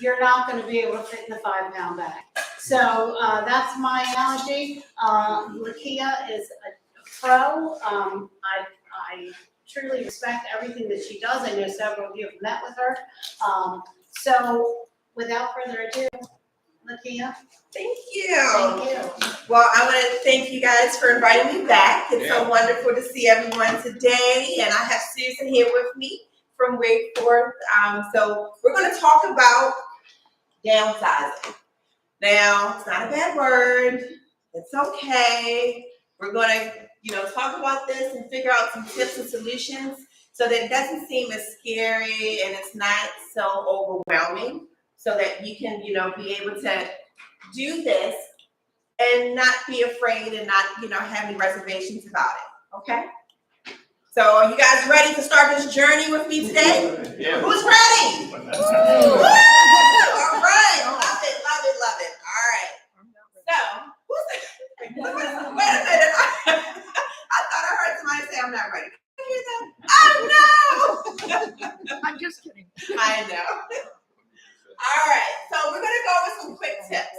you're not going to be able to fit in the 5-pound bag. So that's my analogy. Lakia is a pro. I truly respect everything that she does. I know several of you have met with her. So without further ado, Lakia. Thank you. Thank you. Well, I want to thank you guys for inviting me back. It's so wonderful to see everyone today. And I have Susan here with me from Wayforth. So we're going to talk about downsizing. Now, it's not a bad word. It's okay. We're going to, talk about this and figure out some tips and solutions so that it doesn't seem as scary and it's not so overwhelming, so that you can, be able to do this and not be afraid and not, have any reservations about it. Okay? So are you guys ready to start this journey with me today? Yeah. Who's ready? Woo! All right. Love it, love it, love it. All right. So, wait a minute. I thought I heard somebody say I'm not ready. Did you hear that? Oh, no! I'm just kidding. I know. All right. So we're going to go with some quick tips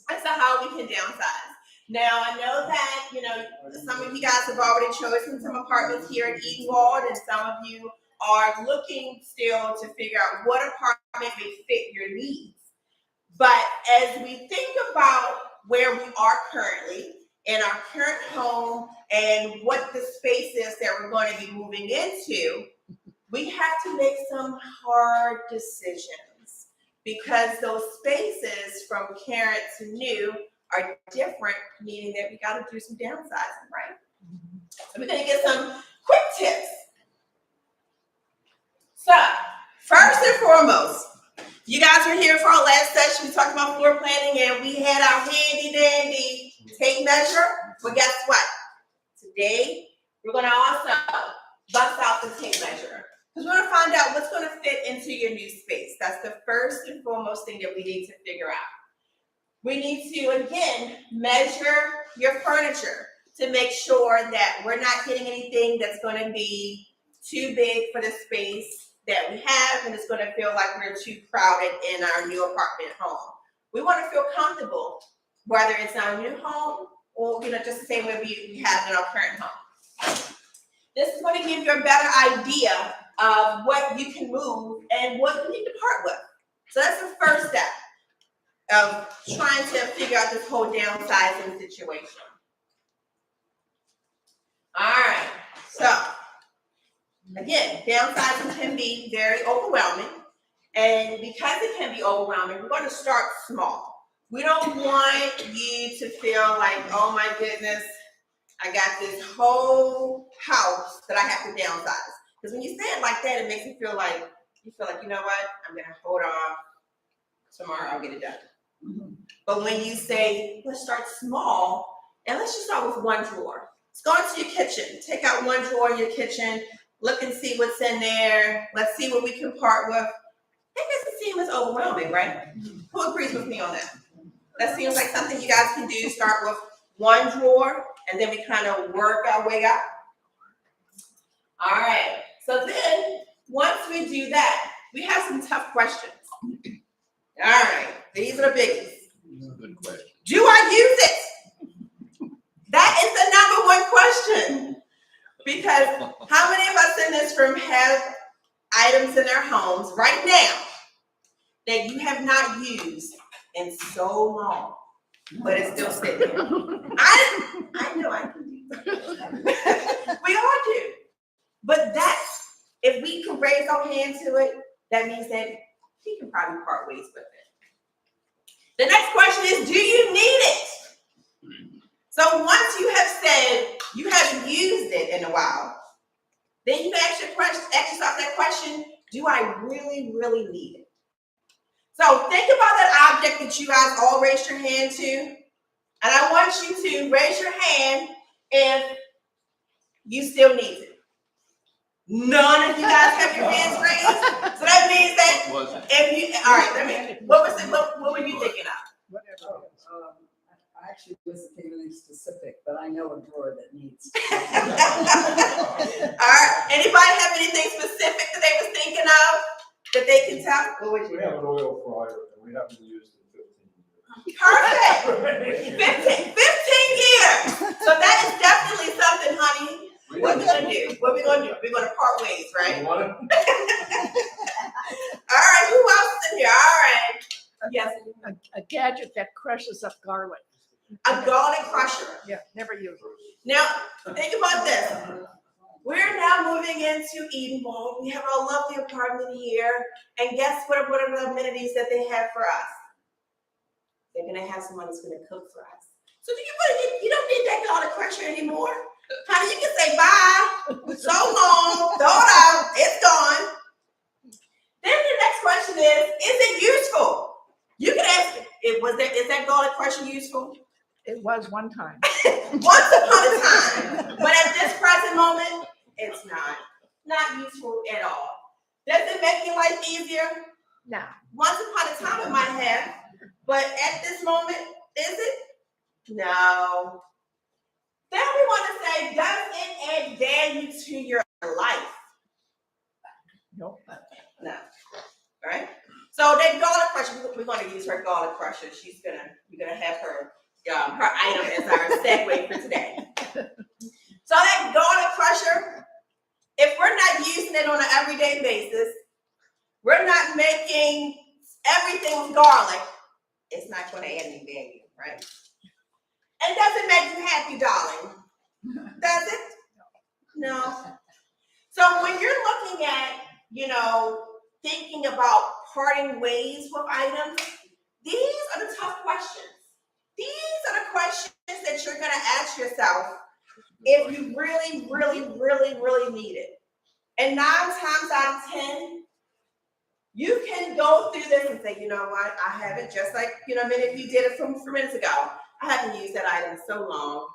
as to how we can downsize. Now, I know that, some of you guys have already chosen some apartments here at Edenwald, and some of you are looking still to figure out what apartment may fit your needs. But as we think about where we are currently in our current home and what the space is that we're going to be moving into, we have to make some hard decisions because those spaces from current to new are different, meaning that we got to do some downsizing, right? So we're going to get some quick tips. So, first and foremost, you guys were here for our last session. We talked about floor planning and we had our handy dandy tape measure. But guess what? Today, we're going to also bust out the tape measure because we're going to find out what's going to fit into your new space. That's the first and foremost thing that we need to figure out. We need to, again, measure your furniture to make sure that we're not getting anything that's going to be too big for the space that we have, and it's going to feel like we're too crowded in our new apartment home. We want to feel comfortable, whether it's our new home or just the same way we have in our current home. This is going to give you a better idea of what you can move and what you need to part with. So that's the first step of trying to figure out this whole downsizing situation. All right, so again, downsizing can be very overwhelming, and because it can be overwhelming, we're going to start small. We don't want you to feel like, oh my goodness, I got this whole house that I have to downsize. Because when you say it like that, it makes you feel like, you know what, I'm going to hold off. Tomorrow I'll get it done. Mm-hmm. But when you say, let's start small, and let's just start with one drawer. Let's go into your kitchen. Take out one drawer in your kitchen. Look and see what's in there. Let's see what we can part with. It doesn't seem as overwhelming, right? Who agrees with me on that? That seems like something you guys can do. Start with one drawer, and then we kind of work our way up. All right. So then, once we do that, we have some tough questions. All right. These are the biggies. Good question. Do I use it? That is the number one question. Because how many of us in this room have items in our homes right now that you have not used in so long, but it's still sitting there? I know I can do that. We all do. But that's, if we can raise our hand to it, that means that we can probably part ways with it. The next question is, do you need it? So once you have said you haven't used it in a while, then you ask yourself that question, do I really, really need it? So think about that object that you guys all raised your hand to, and I want you to raise your hand if you still need it. None of you guys have your hands raised. So that means that if you, all right, what were you thinking of? Whatever. I actually wasn't thinking anything specific, but I know a drawer that needs. All right. Anybody have anything specific that they was thinking of? that they can tell? What would We you have do? an oil fryer and we haven't used it in 15 years. Perfect. 15 years. So that is definitely something, honey. What we gonna do? What we gonna do? We're gonna part ways, right? You want it? All right. Who else is in here? All right. Yes. A gadget that crushes up garlic. A garlic crusher. Yeah, never use it. Now, think about this. We're now moving into Edenwald. We have our lovely apartment here. And guess what are the amenities that they have for us? They're gonna have someone who's gonna cook for us. So you don't need that garlic crusher anymore. Honey, you can say bye. So long, throw it out, it's gone. Then the next question is it useful? You can ask, is that garlic crusher useful? It was one time. Once upon a time. But at this present moment, it's not useful at all. Does it make your life easier? No. Once upon a time it might have, but at this moment, is it? No. Then we want to say, does it add value to your life? Nope. No. All right? So that garlic crusher, we're going to use her garlic crusher. We're gonna have her item as our segue for today. So that garlic crusher, if we're not using it on an everyday basis, we're not making everything with garlic, it's not going to add any value, right? And does it make you happy, darling? Does it? No. So when you're looking at, thinking about parting ways with items, these are the tough questions. These are the questions that you're going to ask yourself if you really, really, really, really need it. And 9 times out of 10, you can go through this and say, you know what, I haven't, just like, many of you did it from minutes ago. I haven't used that item in so long.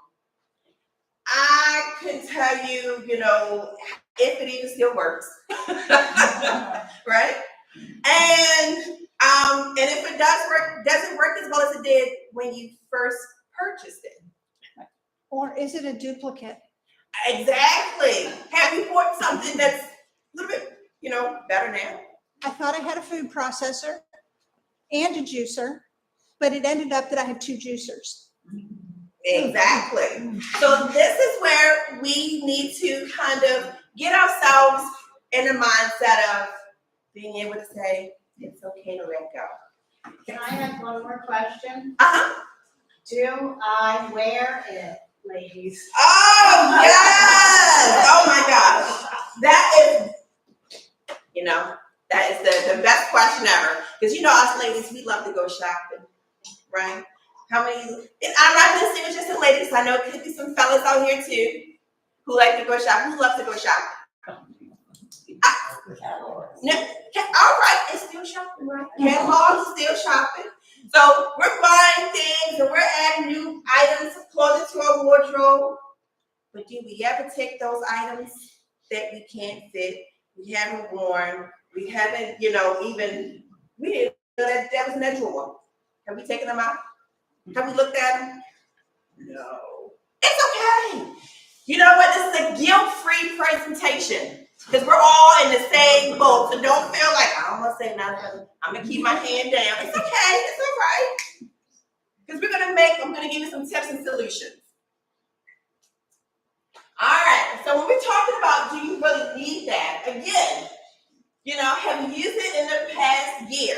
I can tell you, if it even still works. Right? And if it doesn't work as well as it did when you first purchased it. Or is it a duplicate? Exactly. Have you bought something that's a little bit, better now? I thought I had a food processor and a juicer, but it ended up that I had 2 juicers. Exactly. So this is where we need to kind of get ourselves in the mindset of being able to say, it's okay to let go. Can I ask one more question? Uh-huh. Do I wear it, ladies? Oh, yes! Oh, my gosh. That is the best question ever. Because, us ladies, we love to go shopping, right? How many, and I'm not going to say it's just the ladies. I know it could be some fellas out here, too, who like to go shopping. Who loves to go shopping? No, all right, it's still shopping, right? Catalogs is still shopping. So we're buying things and we're adding new items of clothing to our wardrobe. But do we ever take those items that we can't fit, we haven't worn, we haven't, we didn't know that was in that drawer. Have we taken them out? Have we looked at them? No. It's okay. You know what? This is a guilt-free presentation. Because we're all in the same boat. So don't feel like, I don't want to say nothing. I'm going to keep my hand down. It's okay. It's all right. Because I'm going to give you some tips and solutions. All right. So when we're talking about, do you really need that? Again, have you used it in the past year?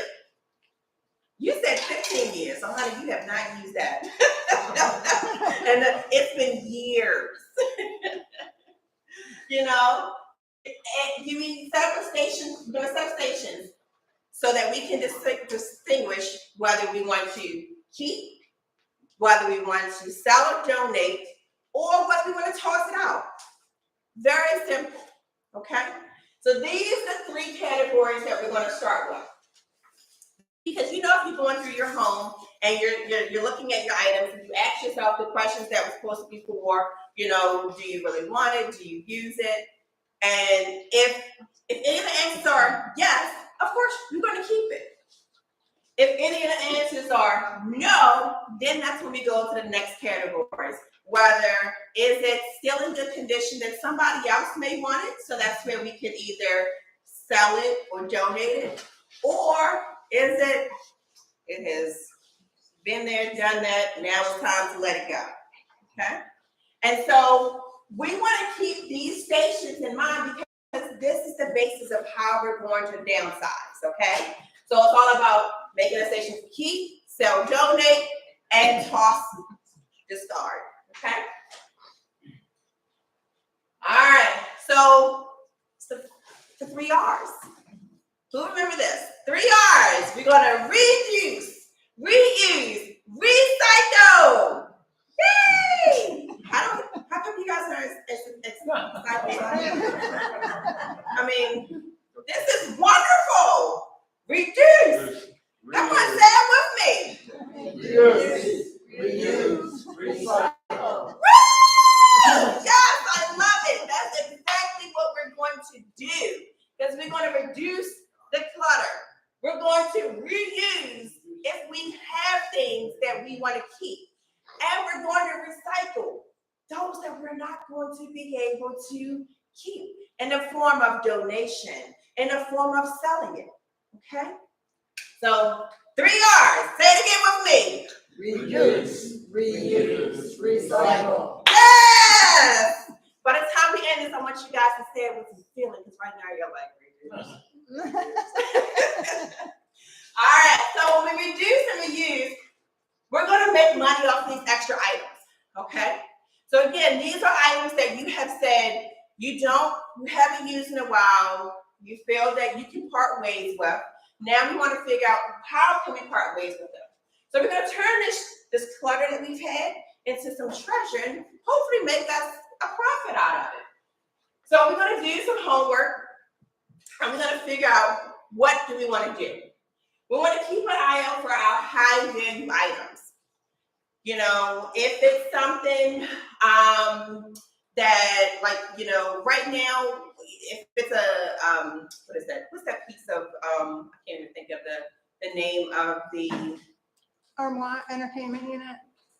You said 15 years. So honey, you have not used that. And it's been years. You mean substations so that we can distinguish whether we want to keep, whether we want to sell or donate, or whether we want to toss it out. Very simple, okay? So these are the 3 categories that we're going to start with. Because if you're going through your home and you're looking at your items and you ask yourself the questions that were supposed to be for, do you really want it? Do you use it? And if any of the answers are yes, of course, you're going to keep it. If any of the answers are no, then that's when we go to the next categories. Whether is it still in good condition that somebody else may want it, so that's where we can either sell it or donate it? Or is it has been there, done that, now it's time to let it go, okay? And so we want to keep these stations in mind because this is the basis of how we're going to downsize, okay? So it's all about making a station to keep, sell, donate, and toss, discard, okay? All right, so it's the 3 R's. Who remember this? 3 R's. We're gonna reduce, reuse, recycle. Yay! How come you guys are excited? I mean, this is wonderful. Reduce. Come on, say it with me. Reuse, recycle. Yes, I love it. That's exactly what we're going to do. Because we're going to reduce the clutter. We're going to reuse if we have things that we want to keep. And we're going to recycle those that we're not going to be able to keep in the form of donation, in the form of selling it. Okay? So 3 R's. Say it again with me. Reduce, reuse, recycle. Yes! By the time we end this, I want you guys to say it with some feeling, because right now you're like, reduce. All right, so when we reduce and reuse, we're going to make money off these extra items, okay? So again, these are items that you have said you haven't used in a while, you feel that you can part ways with. Now we want to figure out how can we part ways with them. So we're going to turn this clutter that we've had into some treasure and hopefully make us a profit out of it. So we're going to do some homework and we're going to figure out what do we want to do. We want to keep an eye out for our high value items. You know, if it's something that, like, you know, right now, if it's a, what is that? What's that piece of, I can't even think of the name of the. Armoire Entertainment Unit.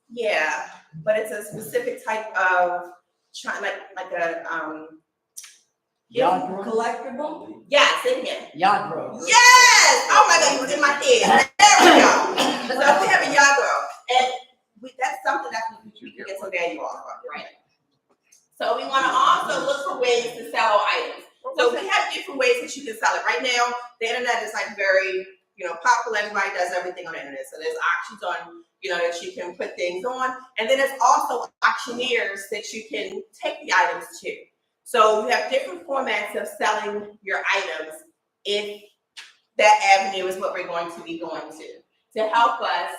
Yeah, but it's a specific type of, like a, Yacht room? Collectible? yeah, say it again. Yacht room. Yes! Oh my God, it was in my head. There we go. So we have a yacht room, and that's something that we can get some value off of, right? So we want to also look for ways to sell items. So we have different ways that you can sell it. Right now, the internet is like very, popular. Everybody does everything on the internet. So there's auctions on, that you can put things on, and then there's also auctioneers that you can take the items to. So you have different formats of selling your items if that avenue is what we're going to be going to help us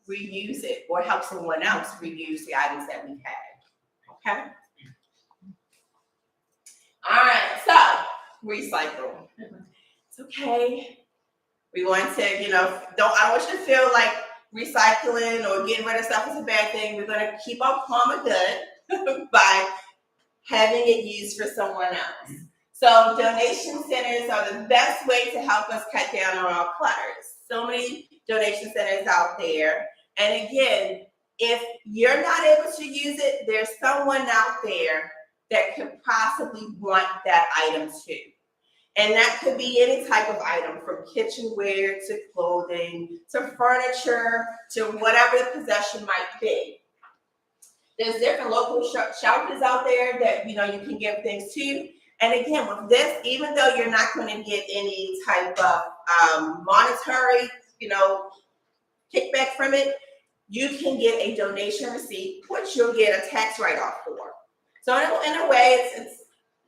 reuse it or help someone else reuse the items that we've had. Okay? All right, so recycle. It's okay. We want to, I don't want you to feel like recycling or getting rid of stuff is a bad thing. We're going to keep our karma good by having it used for someone else. So donation centers are the best way to help us cut down on our clutters. So many donation centers out there. And again, if you're not able to use it, there's someone out there that could possibly want that item too. And that could be any type of item, from kitchenware to clothing, to furniture, to whatever the possession might be. There's different local shelters out there that, you can give things to. And again, with this, even though you're not going to get any type of monetary, kickback from it, you can get a donation receipt, which you'll get a tax write-off for. So in a way, it's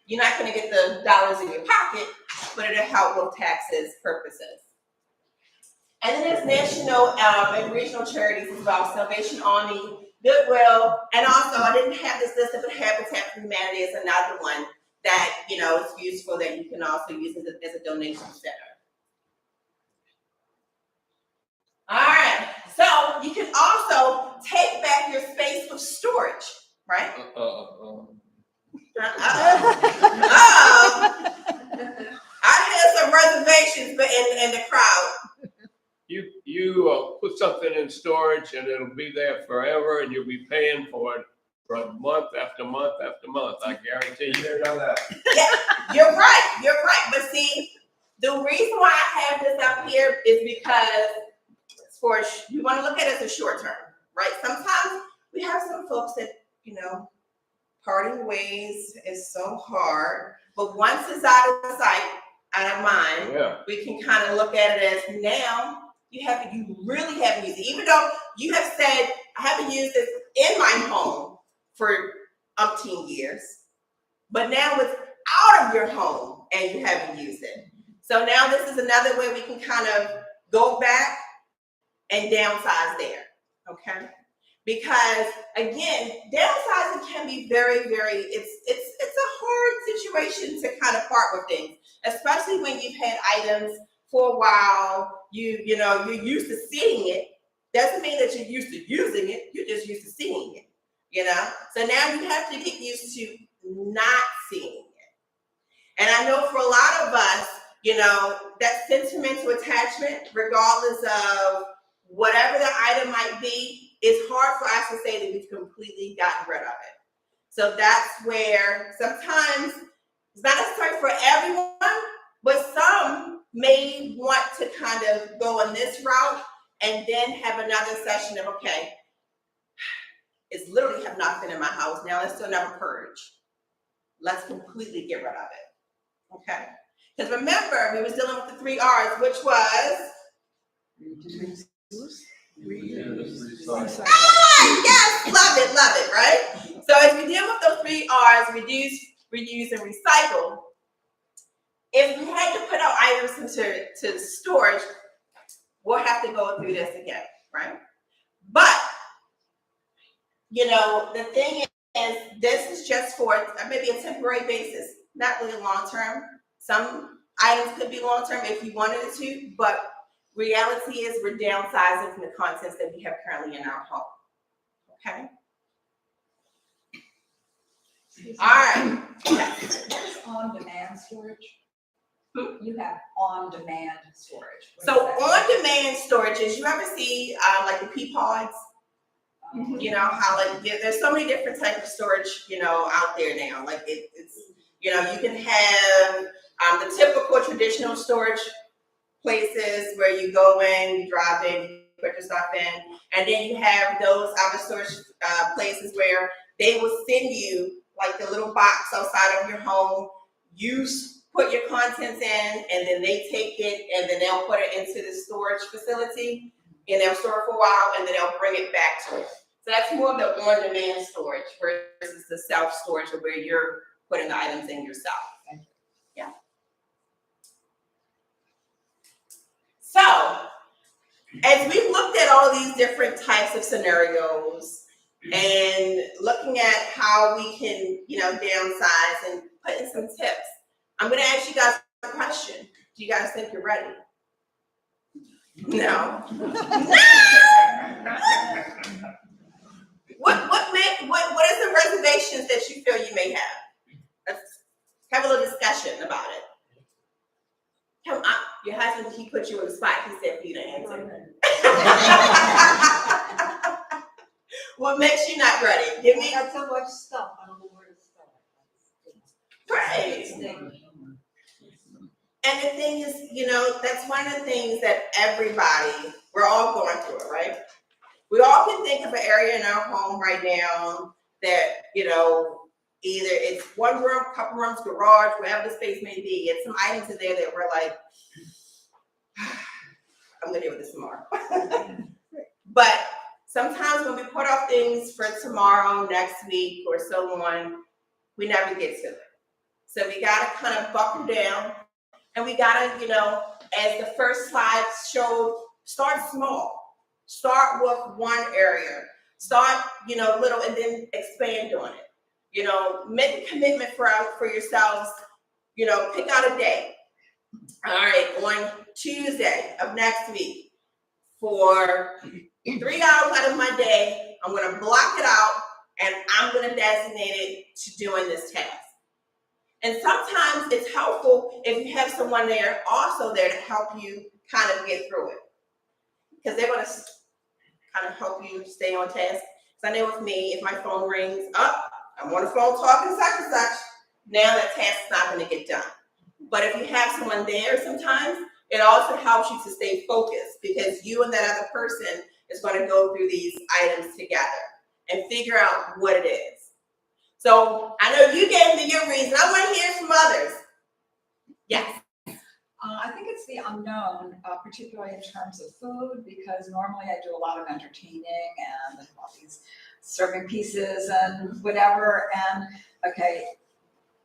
you're not going to get the dollars in your pocket, but it'll help with taxes purposes. And then there's national and regional charities as well: Salvation Army, Goodwill, and also I didn't have this listed, but Habitat for Humanity is another one that is useful that you can also use as a donation center. All right, so you can also take back your space with storage, right? I had some reservations, but in the crowd. You put something in storage and it'll be there forever, and you'll be paying for it for month after month after month. I guarantee you. Never done that. Yeah, you're right. But see, The reason why I have this up here is because we want to look at it as a short term, right? Sometimes we have some folks that, parting ways is so hard, but once it's out of sight, out of mind, Yeah. we can kind of look at it as now you really haven't used it. Even though you have said, I haven't used this in my home for umpteen years, but now it's out of your home and you haven't used it. So now this is another way we can kind of go back and downsize there, okay? Because again, downsizing can be very, very, it's a hard situation to kind of part with things, especially when you've had items for a while, you're used to seeing it. Doesn't mean that you're used to using it, you're just used to seeing it, So now you have to get used to not seeing it. And I know for a lot of us, that sentimental attachment, regardless of whatever the item might be, it's hard for us to say that we've completely gotten rid of it. So that's where sometimes it's not necessary for everyone, but some may want to kind of go on this route and then have another session of, okay, it's literally have not been in my house. Now let's do another purge. Let's completely get rid of it. Okay? Because remember, we was dealing with the 3 R's, which was yes, love it, right? So as we deal with those 3 R's, reduce, reuse, and recycle, if we had to put our items into storage, we'll have to go through this again, right? But, the thing is, this is just for maybe a temporary basis, not really long term. Some items could be long term if you wanted it to, but reality is we're downsizing from the contents that we have currently in our home. Okay? All right. What is on-demand storage? You have on-demand storage. What So is that? on-demand storage is, you ever see like the pea pods? How there's so many different types of storage, out there now. Like it's, you can have the typical traditional storage places where you go in, you drive in, you put your stuff in, and then you have those other storage places where they will send you like the little box outside of your home. You put your contents in, and then they take it, and then they'll put it into the storage facility, and they'll store it for a while, and then they'll bring it back to you. So that's more of the on-demand storage versus the self-storage where you're putting the items in yourself. Yeah. So, as we looked at all these different types of scenarios and looking at how we can, downsize and put in some tips, I'm going to ask you guys a question. Do you guys think you're ready? No. What is the reservations that you feel you may have? Let's have a little discussion about it. Come on, your husband, he put you on the spot. He said for you to answer. What makes you not ready? Give me. I got so much stuff, I don't know where to start. Right. And the thing is, that's one of the things that we're all going through it, right? We all can think of an area in our home right now that, either it's one room, couple rooms, garage, wherever the space may be. It's some items in there that we're like, I'm gonna deal with this tomorrow. But sometimes when we put off things for tomorrow, next week, or so on, we never get to it. So we gotta kind of buckle down, and we gotta, as the first slide showed, start small. Start with one area. Start, little, and then expand on it. Make a commitment for yourselves. Pick out a day. All right, on Tuesday of next week, for 3 hours out of my day, I'm going to block it out, and I'm going to designate it to doing this task. And sometimes it's helpful if you have someone there, also there, to help you kind of get through it. Because they're going to kind of help you stay on task. So I know with me, if my phone rings up, I'm on the phone talking such and such, now that task is not going to get done. But if you have someone there sometimes, it also helps you to stay focused because you and that other person is going to go through these items together and figure out what it is. So I know you gave me your reason. I want to hear from others. Yes. I think it's the unknown, particularly in terms of food, because normally I do a lot of entertaining and I have all these serving pieces and whatever. And okay,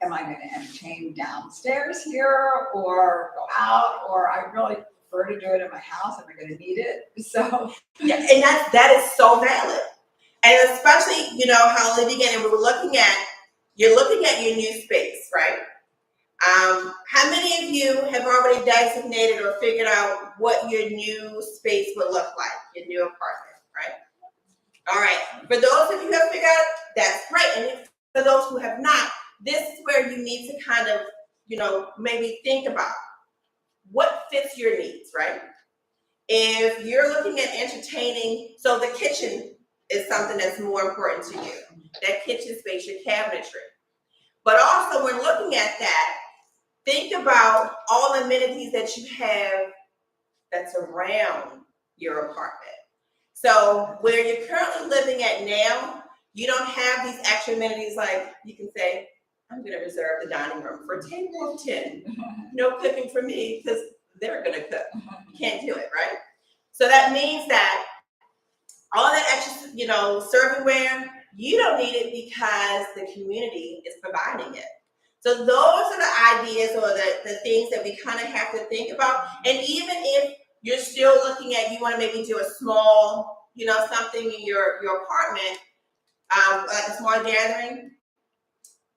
am I going to entertain downstairs here or go out? Or I really prefer to do it in my house. Am I going to need it? So Yeah, and that is so valid. And especially, you know, how in the beginning we were you're looking at your new space, right? How many of you have already designated or figured out what your new space would look like, your new apartment, right? All right. For those of you who have figured out, that's great. And for those who have not, this is where you need to kind of, you know, maybe think about what fits your needs, right? If you're looking at entertaining, so the kitchen is something that's more important to you. That kitchen space, your cabinetry. But also when looking at that, think about all the amenities that you have that's around your apartment. So where you're currently living at now, you don't have these extra amenities like you can say, I'm gonna reserve the dining room for a table of 10. No cooking for me because they're gonna cook. You can't do it, right? So that means that all that extra, you know, servingware, you don't need it because the community is providing it. So those are the ideas or the things that we kind of have to think about. And even if you're still looking at, you want to maybe do a small, you know, something in your apartment, like a small gathering,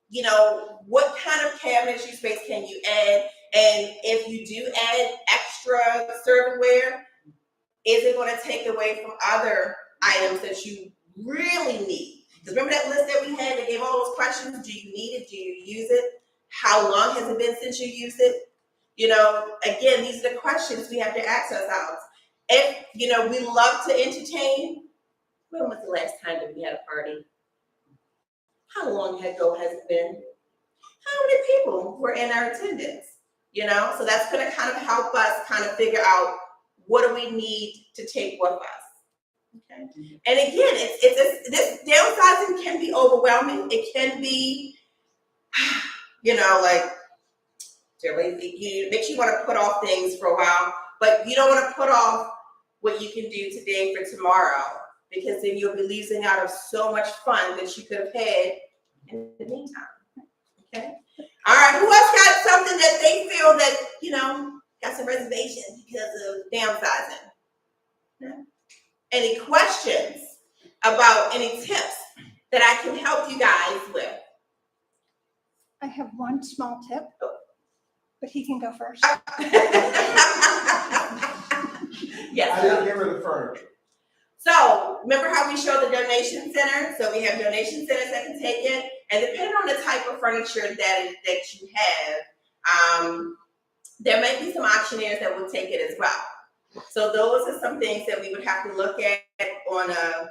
you know, what kind of cabinetry space can you add? And if you do add extra servingware, is it going to take away from other items that you really need? Because remember that list that we had that gave all those questions? Do you need it? Do you use it? How long has it been since you used it? You know, again, these are the questions we have to ask ourselves. If, you know, we love to entertain, when was the last time that we had a party? How long ago has it been? How many people were in our attendance? You know, so that's going to kind of help us kind of figure out what do we need to take with us. Okay. And again, this downsizing can be overwhelming. It can be, you know, like, it makes you want to put off things for a while, but you don't want to put off what you can do today for tomorrow, because then you'll be losing out of so much fun that you could have had in the meantime. Okay. All right. Who else got something that they feel that, you know, got some reservations because of downsizing? Yeah. Any questions about any tips that I can help you guys with? I have one small tip, but he can go first. Yes. I didn't get rid of the furniture. So remember how we showed the donation center? So we have donation centers that can take it, and depending on the type of furniture that you have, there might be some auctioneers that will take it as well. So those are some things that we would have to look at on a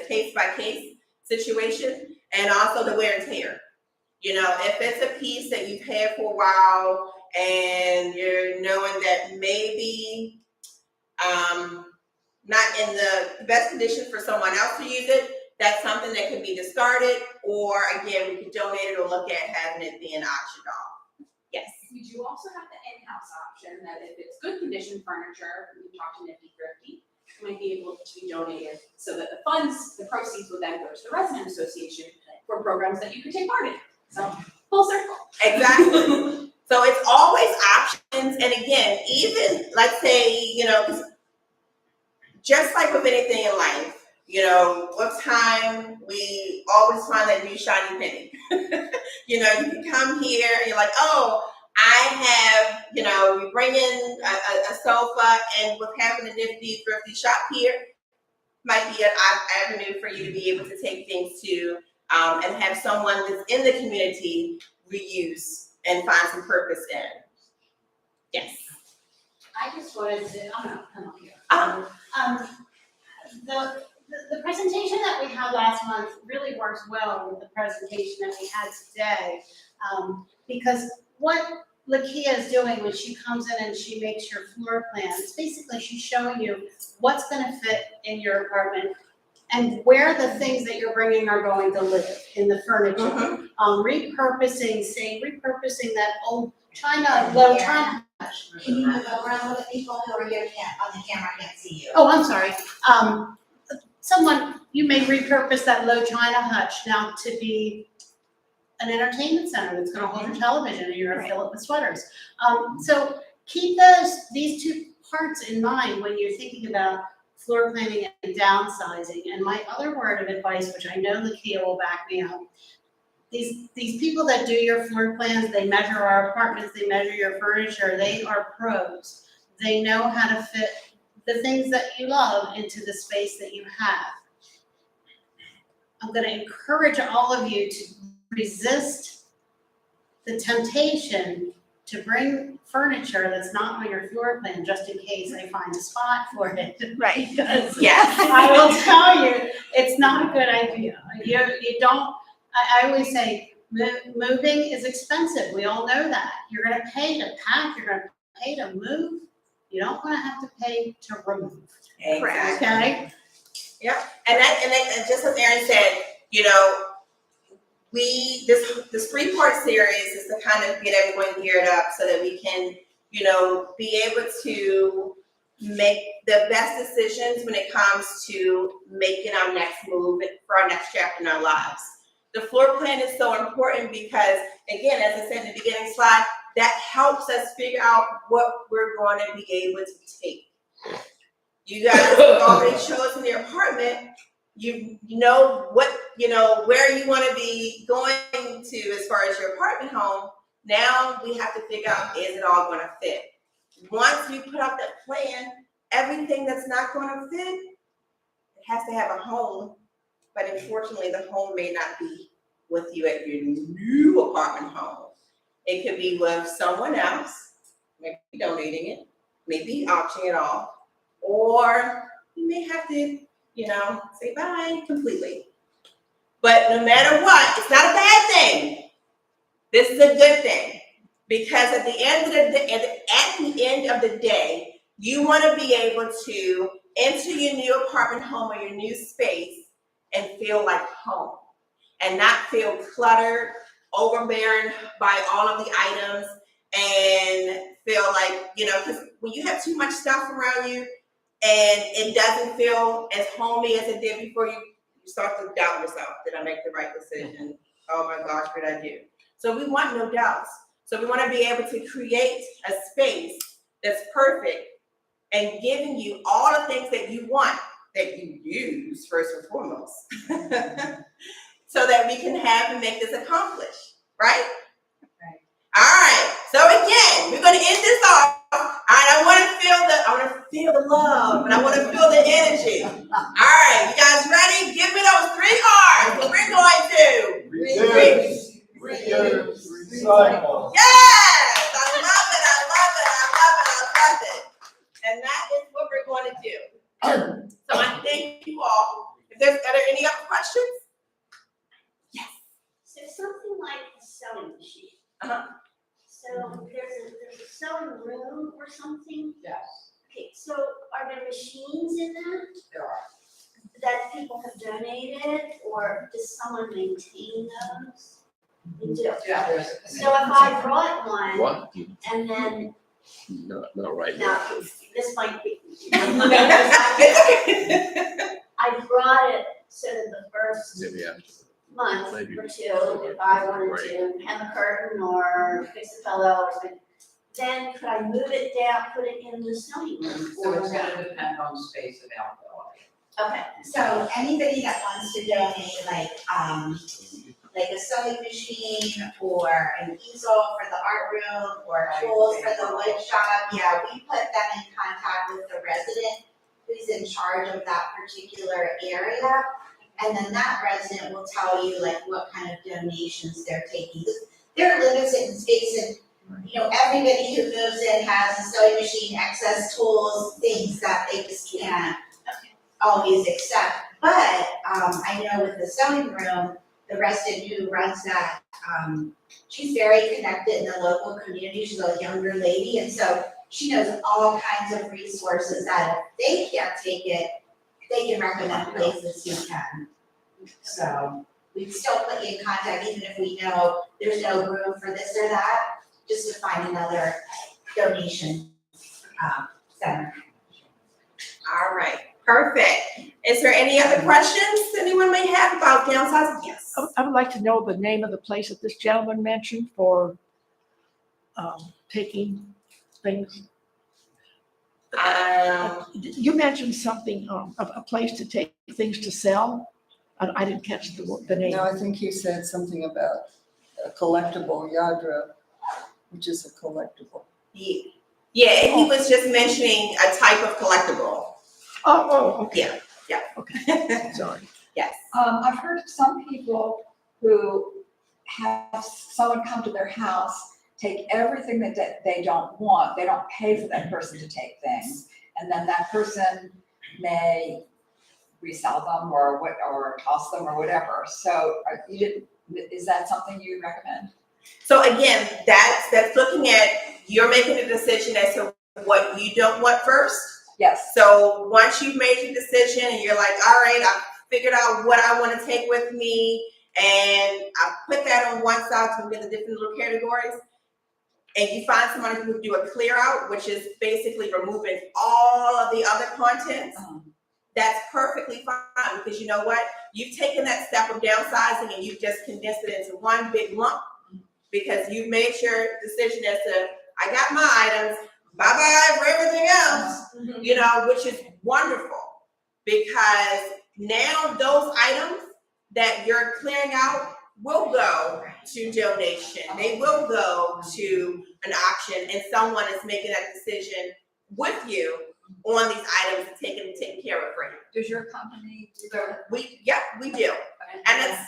case by case situation, and also the wear and tear. You know, if it's a piece that you've had for a while and you're knowing that maybe not in the best condition for someone else to use it, that's something that can be discarded, or again, we could donate it or look at having it being auctioned off. Yes. We do also have the in-house option that if it's good condition furniture, we talked to Nifty Thrifty, it might be able to be donated so that the proceeds would then go to the resident association for programs that you could take part in. So full circle. Exactly. So it's always options. And again, even let's say, you know, 'cause just like with anything in life, you know, with time, we always find that new shiny penny. You know, you can come here and you're like, oh, I have, you know, you bring in a sofa, and with having a Nifty Thrifty shop here, might be an avenue for you to be able to take things to and have someone that's in the community reuse and find some purpose in. Yes. I just wanted to, I'm not here. Uh-huh. The presentation that we had last month really works well with the presentation that we had today. Because what Lakia is doing when she comes in and she makes your floor plan, it's basically she's showing you what's gonna fit in your apartment and where the things that you're bringing are going to live in the furniture. Mhm. Repurposing that old china, low china. Can you move around with people who are here on the camera can't see you? Oh, I'm sorry. You may repurpose that low china hutch now to be an entertainment center that's gonna hold your television and you're gonna fill it with sweaters. So keep these two parts in mind when you're thinking about floor planning and downsizing. And my other word of advice, which I know Lakia will back me up, these people that do your floor plans, they measure our apartments, they measure your furniture, they are pros. They know how to fit the things that you love into the space that you have. I'm gonna encourage all of you to resist the temptation to bring furniture that's not on your floor plan, just in case I find a spot for it. Right. Because Yes. I will tell you, it's not a good idea. You don't, I always say, moving is expensive, we all know that. You're gonna pay to pack, you're gonna pay to move, you don't wanna have to pay to remove, Exactly. okay? And just as Erin said, you know, this 3-part series is to kind of get everyone geared up so that we can, you know, be able to make the best decisions when it comes to making our next move for our next chapter in our lives. The floor plan is so important because, again, as I said in the beginning slide, that helps us figure out what we're going to be able to take. You guys have already chosen your apartment. You know what, you know, where you want to be going to as far as your apartment home. Now we have to figure out, is it all going to fit? Once we put out that plan, everything that's not going to fit, it has to have a home. But unfortunately, the home may not be with you at your new apartment home. It could be with someone else, maybe donating it, maybe auctioning it off, or you may have to, you know, say bye completely. But no matter what, it's not a bad thing. This is a good thing, because at the end of the day, you want to be able to enter your new apartment home or your new space and feel like home, and not feel cluttered, overbearing by all of the items, and feel like, you know, because when you have too much stuff around you and it doesn't feel as homey as it did before, you start to doubt yourself. Did I make the right decision? Oh my gosh, what did I do? So we want no doubts. So we want to be able to create a space that's perfect and giving you all the things that you want, that you use first and foremost, so that we can have and make this accomplished, right? Right. All right. So again, we're going to end this off. All right. I want to feel the love, and I want to feel the energy. All right. You guys ready? Give me those 3 R's. What we're going to. Reuse, recycle. Yes. I love it. I love it. I love it. I love it. And that is what we're going to do. So I thank you all. Are there any other questions? So something like a sewing machine. Uh-huh. So there's a sewing room or something? Yes, Okay, so are there machines in that there are. that people have donated, or does someone maintain those? They do. Yeah, there's a. So if I brought one What? and then, Not right now. now, this might be. I brought it so that the first Maybe after. month Maybe. or 2, if I wanted to hem a curtain or fix a pillow or something, then could I move it down, put it in the sewing room? So it's gonna depend on space availability. Okay, So anybody that wants to donate like a sewing machine or an easel for the art room or tools for the wood shop, yeah, we put them in contact with the resident who's in charge of that particular area. And then that resident will tell you like what kind of donations they're taking. They're limited in space, and you know, everybody who moves in has a sewing machine, excess tools, things that they just can't always accept. But I know with the sewing room, the resident who runs that, she's very connected in the local community. She's a younger lady, and so she knows all kinds of resources that if they can't take it, they can recommend places who can. So we'd still put you in contact, even if we know there's no room for this or that, just to find another donation center. All right, perfect. Is there any other questions anyone may have about downsizing? Yes. I would like to know the name of the place that this gentleman mentioned for taking things. You mentioned something, a place to take things to sell. I didn't catch the name. No, I think you said something about a collectible yadra, which is a collectible. Yeah, he was just mentioning a type of collectible. Oh, okay. Yeah, yeah. Okay, sorry. Yes. I've heard of some people who have someone come to their house, take everything that they don't want, they don't pay for that person to take things, and then that person may resell them or toss them or whatever. So is that something you recommend? So again, that's looking at, you're making a decision as to what you don't want first. Yes. So once you've made your decision and you're like, all right, I've figured out what I want to take with me, and I put that on one side to get the different little categories, and you find someone who can do a clear out, which is basically removing all of the other contents, that's perfectly fine, because you know what? You've taken that step of downsizing and you've just condensed it into one big lump, because you've made your decision as to, I got my items, bye-bye for everything else, you know, which is wonderful, because now those items that you're clearing out will go to donation. They will go to an auction, and someone is making that decision with you on these items and taking care of for you. Does your company do that? We do. And it's,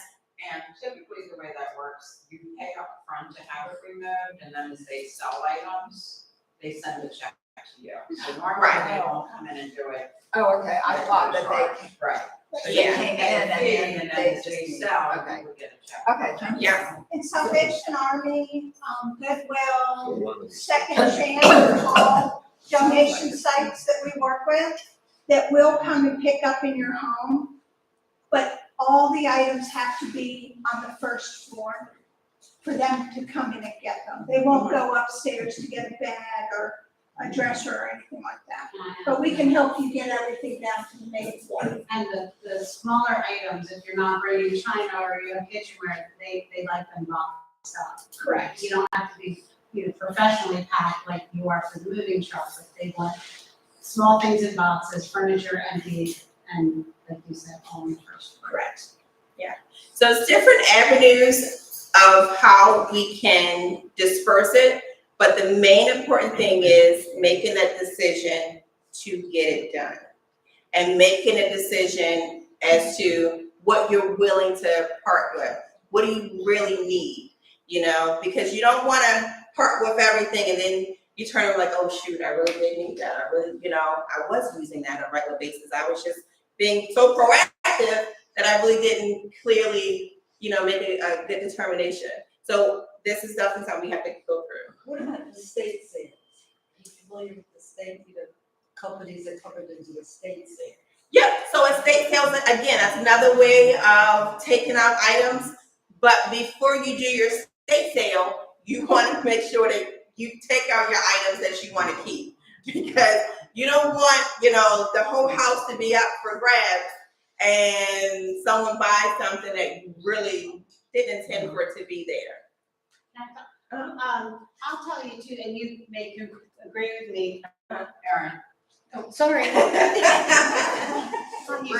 And typically the way that works, you pay up front to have it removed, and then as they sell items, they send a check to you. So normally they won't come in and do it. Oh, okay, I thought that Right. they Yeah. came in And and then they as they just, sell, okay. you would get a check. Okay, thank you. yeah. And Salvation Army, Goodwill, Second Chance are all donation sites that we work with that will come and pick up in your home. But all the items have to be on the first floor for them to come in and get them. They won't go upstairs to get a bag or a dresser or anything like that. But we can help you get everything down to the main floor. And the smaller items, if you're not bringing china or you have kitchenware, they like them boxed up. Correct. You don't have to be, professionally packed like you are for the moving truck, but they want small things in boxes, furniture empty, and like you said, all in the first floor. Correct. Yeah. So it's different avenues of how we can disperse it, but the main important thing is making that decision to get it done, and making a decision as to what you're willing to part with. What do you really need? Because you don't want to part with everything and then you turn around like, oh shoot, I really did need that. I really, I was using that on a regular basis. I was just being so proactive that I really didn't clearly, make a good determination. So this is definitely something we have to go through. What about the estate sales? Are you familiar with the state, companies that covered into estate sales? Yep, so estate sales, again, that's another way of taking out items. But before you do your estate sale, you want to make sure that you take out your items that you want to keep. Because you don't want, the whole house to be up for grabs and someone buys something that you really didn't intend for it to be there. I'll tell you too, and you may agree with me. Erin, Oh, sorry. we're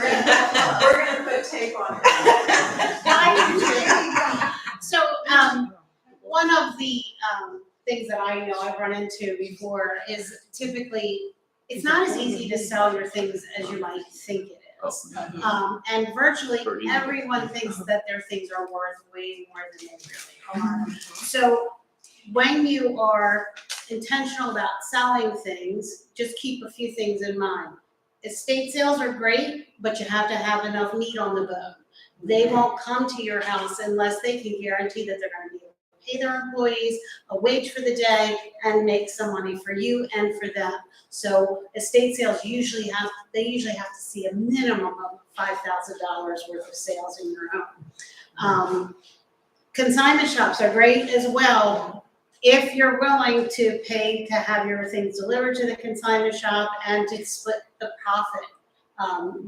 gonna put tape on it. So, one of the things that I know I've run into before is typically, it's not as easy to sell your things as you might think it is. And virtually everyone thinks that their things are worth way more than they really are. So when you are intentional about selling things, just keep a few things in mind. Estate sales are great, but you have to have enough meat on the bone. They won't come to your house unless they can guarantee that they're gonna be able to pay their employees a wage for the day and make some money for you and for them. So estate sales usually have to see a minimum of $5,000 worth of sales in your home. Consignment shops are great as well, if you're willing to pay to have your things delivered to the consignment shop and to split the profit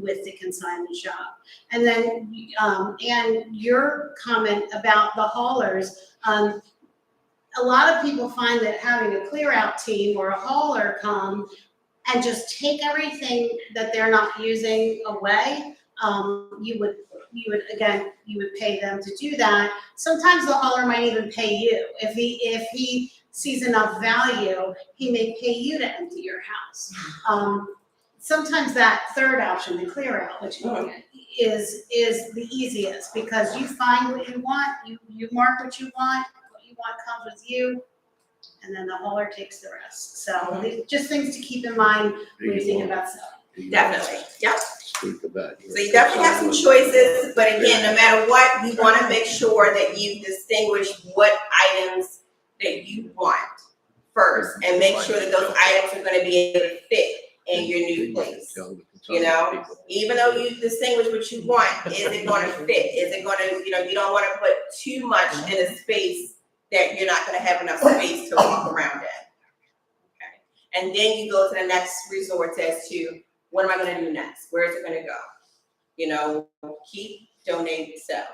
with the consignment shop. And then, and your comment about the haulers, a lot of people find that having a clear out team or a hauler come and just take everything that they're not using away, you would pay them to do that. Sometimes the hauler might even pay you. If he sees enough value, he may pay you to empty your house. Sometimes that third option, the clear out, which is the easiest, because you find what you want, you mark what you want comes with you, and then the hauler takes the rest. So just things to keep in mind when you think about selling. Definitely, yep. Speak about your- So you definitely have some choices, but again, no matter what, you wanna make sure that you distinguish what items that you want first, and make sure that those items are gonna be able to fit in your new place. You know, even though you distinguish what you want, is it gonna fit? Is it gonna, you don't wanna put too much in a space that you're not gonna have enough space to walk around in. Okay, and then you go to the next resort as to, what am I gonna do next? Where is it gonna go? Keep, donate, sell.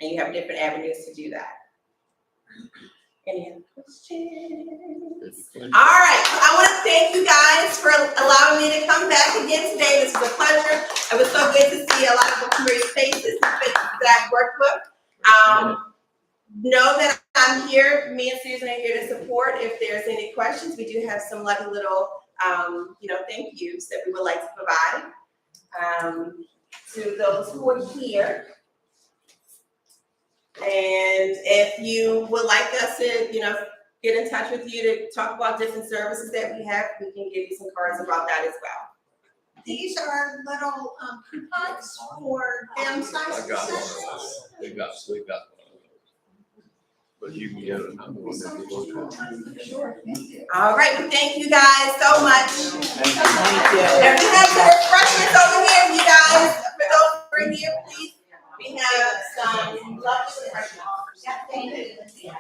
And you have different avenues to do that. Any other questions? All right, so I want to thank you guys for allowing me to come back again today. This was a pleasure. It was so good to see a lot of familiar faces and faces that I've worked with. Know that I'm here. Me and Susan are here to support. If there's any questions, we do have some lovely little, thank yous that we would like to provide to those who are here. And if you would like us to, get in touch with you to talk about different services that we have, we can give you some cards about that as well. These are little coupons for I downsizing got sessions. one. We got one of those. But you can get another one if you want to. All right, well, thank you guys so much. Thank you. And we have some refreshments over here, you guys. For those who are here, please. We have some lovely refreshments. Thank you.